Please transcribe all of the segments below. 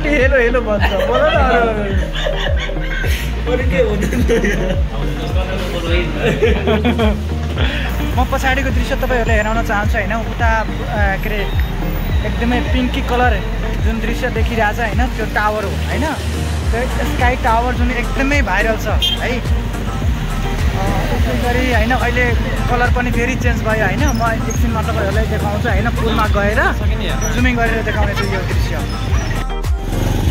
खाली hello hello भन्छ बोल न म पछाडिको दृश्य तपाईँहरूले हेराउन चाहन्छु होइन उता के अरे एकदमै पिङ्की कलर जुन दृश्य देखिरहेछ होइन त्यो टावर हो होइन त्यो स्काई टावर जुन एकदमै भाइरल छ है त्यसै गरी होइन अहिले कलर पनि फेरि चेन्ज भयो होइन म एकछिनमा तपाईँहरूलाई देखाउँछु होइन पुलमा गएर जुमिङ गरेर देखाउनेछु यो दृश्य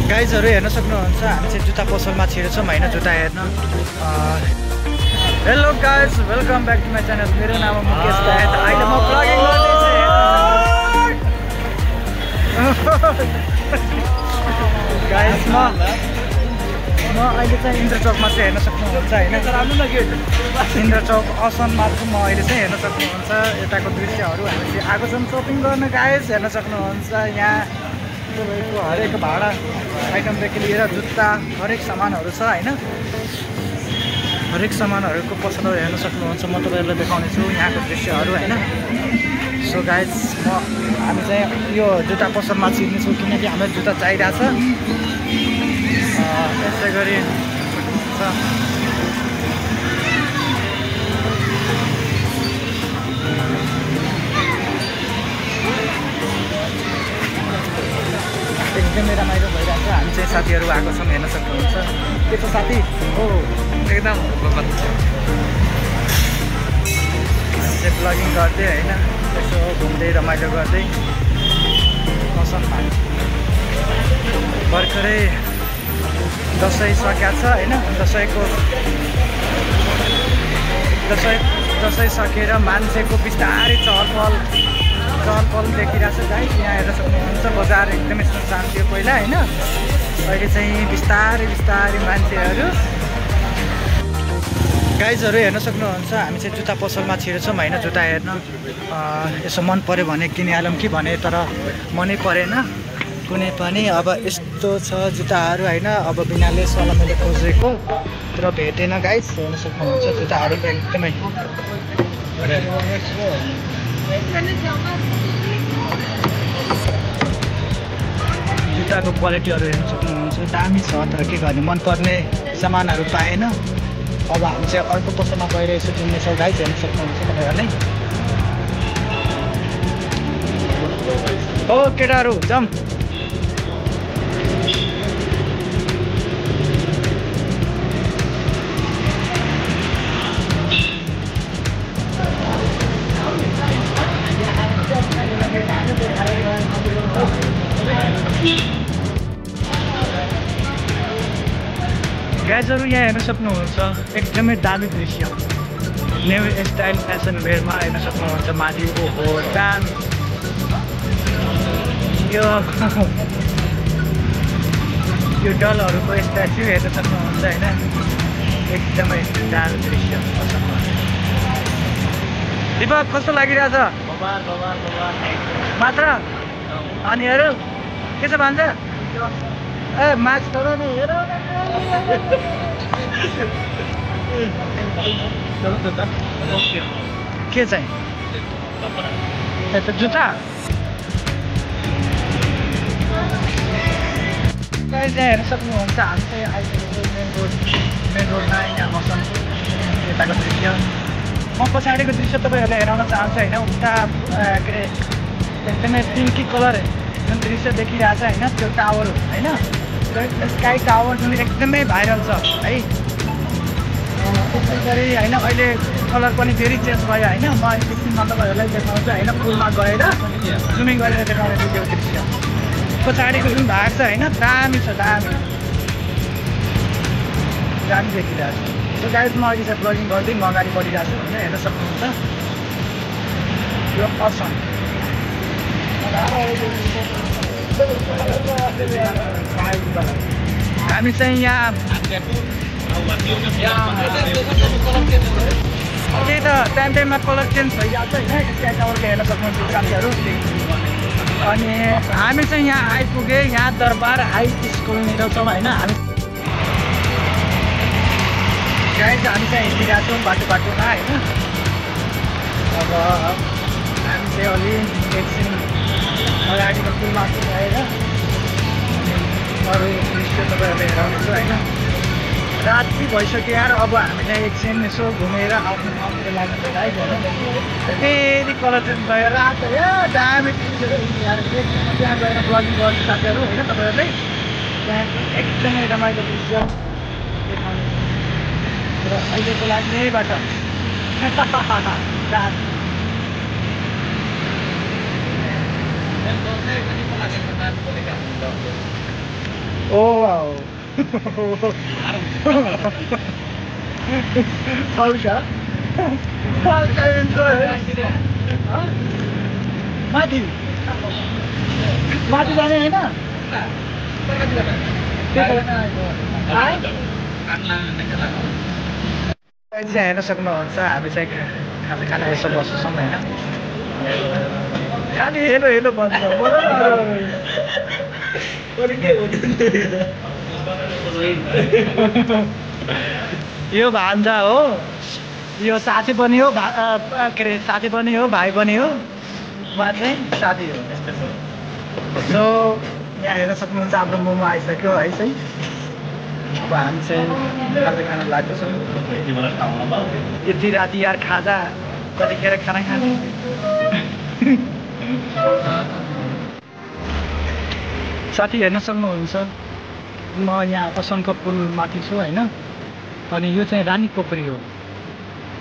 गाइजहरू हेर्न सक्नुहुन्छ हामी चाहिँ जुत्ता पसलमा छिरेछौँ होइन जुत्ता हेर्न hello guys welcome back to my channel मेरो नाम हो मुकेश दायात अहिले म ब्लगिङ गर्दैछु गाइज म अहिले चाहिँ इन्द्र चौकमा चाहिँ हेर्न सक्नुहुन्छ होइन इन्द्र चौक असनमा चाहिँ म अहिले चाहिँ हेर्न सक्नुहुन्छ यताको दृश्यहरू हामी चाहिँ आएको छौँ सपिङ गर्न गाइज हेर्न सक्नुहुन्छ यहाँ तपाईँको हरेक भाडा आइटमदेखि लिएर जुत्ता हरेक सामानहरू छ होइन हरेक सामानहरूको पसलहरू हेर्न सक्नुहुन्छ म तपाईँहरूलाई देखाउनेछु यहाँको दृश्यहरू होइन सो गाइज हामी चाहिँ यो जुत्ता पसलमा छिर्नेछौँ किनकि हामीलाई जुत्ता चाहिरहेछ त्यसै गरी एकदमै रमाइलो भइरहेको छ हामी चाहिँ साथीहरू आएको छौँ हेर्न सक्नुहुन्छ के छ साथी हो एकदम हामी चाहिँ ब्लगिङ गर्दै होइन यसो घुम्दै रमाइलो गर्दै मौसममा भर्खरै दसैँ सकिया छ होइन दसैँ सकेर मान्छेको बिस्तारै चहलपहल देखिरहेको छ गाइस यहाँ हेर्न सक्नुहुन्छ बजार एकदमै सुनसान थियो पहिला होइन अहिले चाहिँ बिस्तारै मान्छेहरू गाइजहरू हेर्न सक्नुहुन्छ हामी चाहिँ जुत्ता पसलमा छिरेछौँ होइन जुत्ता हेर्न यसो मन पऱ्यो भने किनिहालौँ कि भने तर मनै परेन कुनै पनि अब यस्तो छ जुत्ताहरू होइन अब बिनाले सलमले खोजेको तर भेटेन गाइस हेर्न सक्नुहुन्छ जुत्ताहरू एकदमै जुत्ताको क्वालिटीहरू हेर्न सक्नुहुन्छ दामी छ तर के गर्ने मनपर्ने सामानहरू पाएन अब हामी चाहिँ अर्को पसलमा गएर यसो किन्नेछौँ गाइस हेर्न सक्नुहुन्छ तपाईँहरूले हो केटाहरू जाउँ गाइजहरू यहाँ हेर्न सक्नुहुन्छ एकदमै दामी दृश्य न्यू स्टाइल फेसन वेयरमा हेर्न सक्नुहुन्छ माथि ओहो दामी यो डलहरूको स्ट्याचु हेर्न सक्नुहुन्छ होइन एकदमै दामी दृश्य दिपक कस्तो लागिरहेछ मात्र अनि हेर के छ भन्छ ए माछ तर नि हेर के चाहिँ यता जुत्ता हेर्न सक्नुहुन्छ हामी चाहिँ आइपुगेको मेन रोडमा यहाँ मौसम यताको दृश्य म पछाडिको दृश्य तपाईँहरूले हेराउन चाहन्छु होइन उता के अरे एकदमै पिङ्की कलर जुन दृश्य देखिरहेछ होइन त्यो टावर हो होइन स्काई टावर जुन एकदमै भाइरल छ है त्यसै गरी होइन अहिले कलर पनि फेरि चेन्ज भयो होइन म एकछिनमा तपाईँहरूलाई देखाउँछु होइन पुलमा गएर जुमिङ गरेर देखाउने त्यो दृश्य पछाडिको जुन भाग छ होइन दामी छ दामी देखिरहेको छ सो गाइस म अघि चाहिँ ब्लगिङ गर्दै म अगाडि बढिरहेको छु होइन हेर्न सक्नुहुन्छ यो असम हामी चाहिँ यहाँ त्यही त टाइममा कलर चेन्ज भइहाल्छ होइन स्काई टावरको हेर्न सक्नुहुन्छ साथीहरू अनि हामी चाहिँ यहाँ आइपुगे यहाँ दरबार हाई स्कुलनिर छौँ होइन हामी चाहिँ हिँडिरहेको छौँ बाटोमा होइन अब हामी चाहिँ अलि एकछिन अगाडिको पुलमा गएर म छु होइन। राति भइसक्यो यार, अब हामीलाई एकछिन यसो घुमेर आफ्नो ठाउँतिर लाग्नु त है भनौँ। फेरि कलर चेन्ज भयो, रातो या दामी यार, त्यहाँ गएर ब्लगिङ गर्छु साथीहरू होइन तपाईँहरूले। त्यहाँ एकदमै रमाइलो दृश्य देखाउने र अहिलेको लागि यहीबाट ओ पाउँछ माथि माथि जाने होइन। हेर्न सक्नुहुन्छ हामी चाहिँ खाना यसो बस्छौँ होइन। खालि हेलो हेलो भन्छ। यो भान्जा हो, यो साथी पनि हो, के अरे साथी पनि हो, भाइ पनि हो, उहाँ चाहिँ साथी हो। सो यहाँ हेर्न सक्नुहुन्छ हाम्रो मोमो आइसक्यो है चाहिँ। अब हामी चाहिँ खाना लाग्दैछौँ। यति राति यार खाजा कतिखेर खाना खाने। साथी हेर्न सक्नुहुन्छ म यहाँ असनको पुल माथि छु होइन। अनि यो चाहिँ रानी पोखरी हो,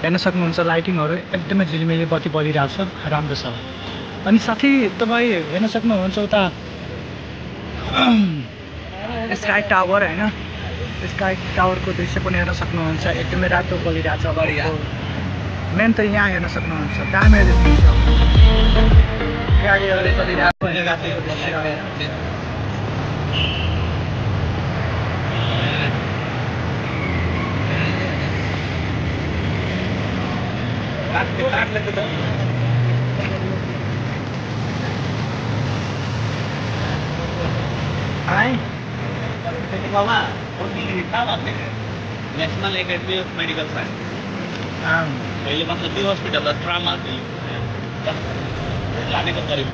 हेर्न सक्नुहुन्छ लाइटिङहरू एकदमै झिलिमिली बत्ती बलिरहेको छ, राम्रो छ। अनि साथी तपाईँ हेर्न सक्नुहुन्छ उता स्काई टावर होइन, स्काई टावरको दृश्य पनि हेर्न सक्नुहुन्छ, एकदमै रातो बलिरहेको छ। अगाडिको मेन त यहाँ हेर्न सक्नुहुन्छ दामी दृश्य छ। गाडीहरूले चलिरहेको रातिको दृश्य। National academy of medical science अहिले मतलब त्यो हस्पिटल ट्रामा लानेको करिब